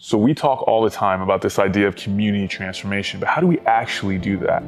So we talk all the time about this idea of community transformation, but how do we actually do that?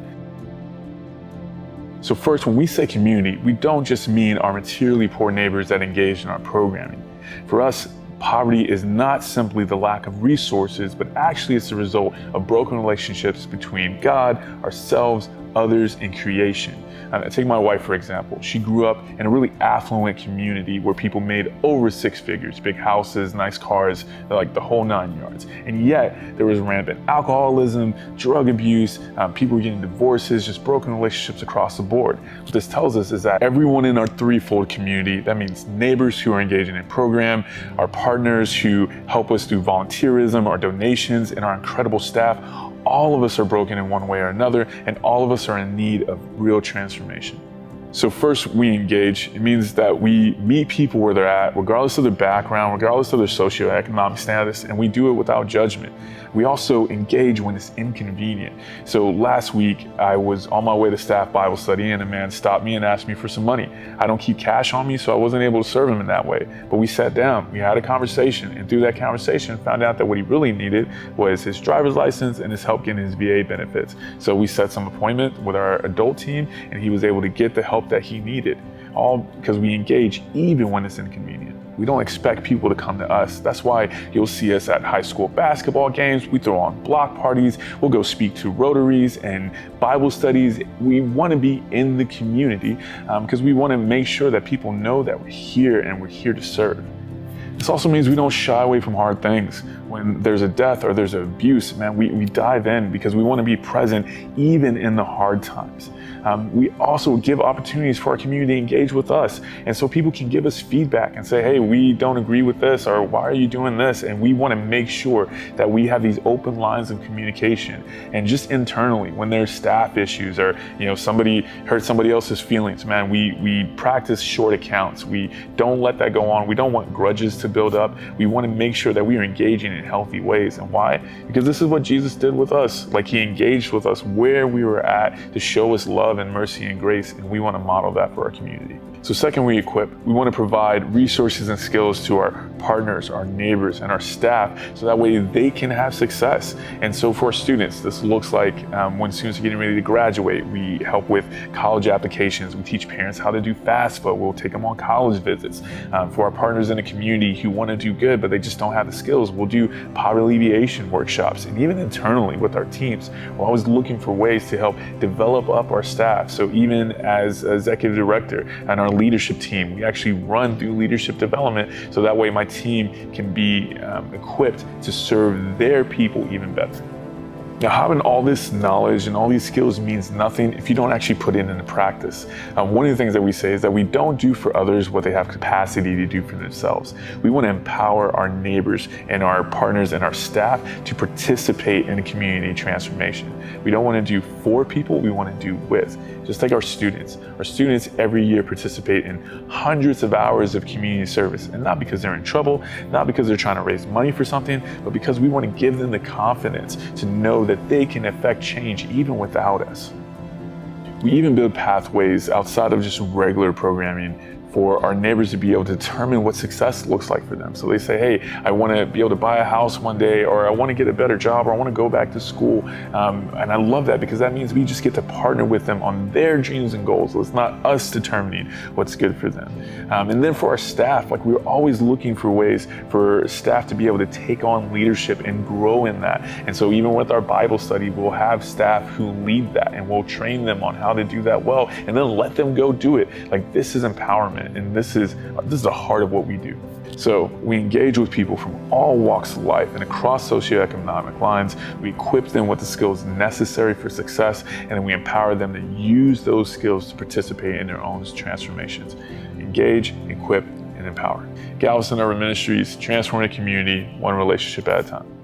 So first, when we say community, we don't just mean our materially poor neighbors that engage in our programming. For us, poverty is not simply the lack of resources, but actually it's the result of broken relationships between God, ourselves, others, and creation. Take my wife, for example. She grew up in a really affluent community where people made over six figures, big houses, nice cars, like the whole 9 yards. And yet there was rampant alcoholism, drug abuse, people were getting divorces, just broken relationships across the board. What this tells us is that everyone in our threefold community, that means neighbors who are engaging in program, our partners who help us do volunteerism, our donations, and our incredible staff, all of us are broken in one way or another, and all of us are in need of real transformation. So first, we engage. It means that we meet people where they're at, regardless of their background, regardless of their socioeconomic status, and we do it without judgment. We also engage when it's inconvenient. So last week, I was on my way to staff Bible study, and a man stopped me and asked me for some money. I don't keep cash on me, so I wasn't able to serve him in that way. But we sat down, we had a conversation, and through that conversation, found out that what he really needed was his driver's license and his help getting his VA benefits. So we set some appointment with our adult team, and he was able to get the help that he needed, all because we engage even when it's inconvenient. We don't expect people to come to us. That's why you'll see us at high school basketball games. We throw on block parties. We'll go speak to Rotaries and Bible studies. We want to be in the community because we want to make sure that people know that we're here and we're here to serve. This also means we don't shy away from hard things. When there's a death or there's an abuse, man, we dive in because we want to be present even in the hard times. We also give opportunities for our community to engage with us. And so people can give us feedback and say, hey, we don't agree with this, or why are you doing this? And we want to make sure that we have these open lines of communication. And just internally, when there's staff issues or somebody hurt somebody else's feelings, man, we practice short accounts. We don't let that go on. We don't want grudges to build up. We want to make sure that we are engaging in healthy ways. And why? Because this is what Jesus did with us. Like, he engaged with us where we were at to show us love and mercy and grace, and we want to model that for our community. So second, we equip. We want to provide resources and skills to our partners, our neighbors, and our staff, so that way they can have success. And so for our students, this looks like when students are getting ready to graduate, we help with college applications. We teach parents how to do FAFSA. We'll take them on college visits. For our partners in the community who want to do good, but they just don't have the skills, we'll do poverty alleviation workshops. And even internally with our teams, we're always looking for ways to help develop up our staff. So even as executive director and our leadership team, we actually run through leadership development, so that way my team can be equipped to serve their people even better. Now, having all this knowledge and all these skills means nothing if you don't actually put it into practice. One of the things that we say is that we don't do for others what they have capacity to do for themselves. We want to empower our neighbors and our partners and our staff to participate in a community transformation. We don't want to do for people, we want to do with. Just like our students. Our students every year participate in hundreds of hours of community service, and not because they're in trouble, not because they're trying to raise money for something, but because we want to give them the confidence to know that they can affect change even without us. We even build pathways outside of just regular programming for our neighbors to be able to determine what success looks like for them. So they say, hey, I want to be able to buy a house one day, or I want to get a better job, or I want to go back to school. And I love that because that means we just get to partner with them on their dreams and goals. So it's not us determining what's good for them. And then for our staff, like, we're always looking for ways for staff to be able to take on leadership and grow in that. And so even with our Bible study, we'll have staff who lead that, and we'll train them on how to do that well, and then let them go do it. Like, this is empowerment. And this is the heart of what we do. So we engage with people from all walks of life and across socioeconomic lines. We equip them with the skills necessary for success, and then we empower them to use those skills to participate in their own transformations. Engage, equip, and empower. Galveston Urban Ministries, transforming a community, one relationship at a time.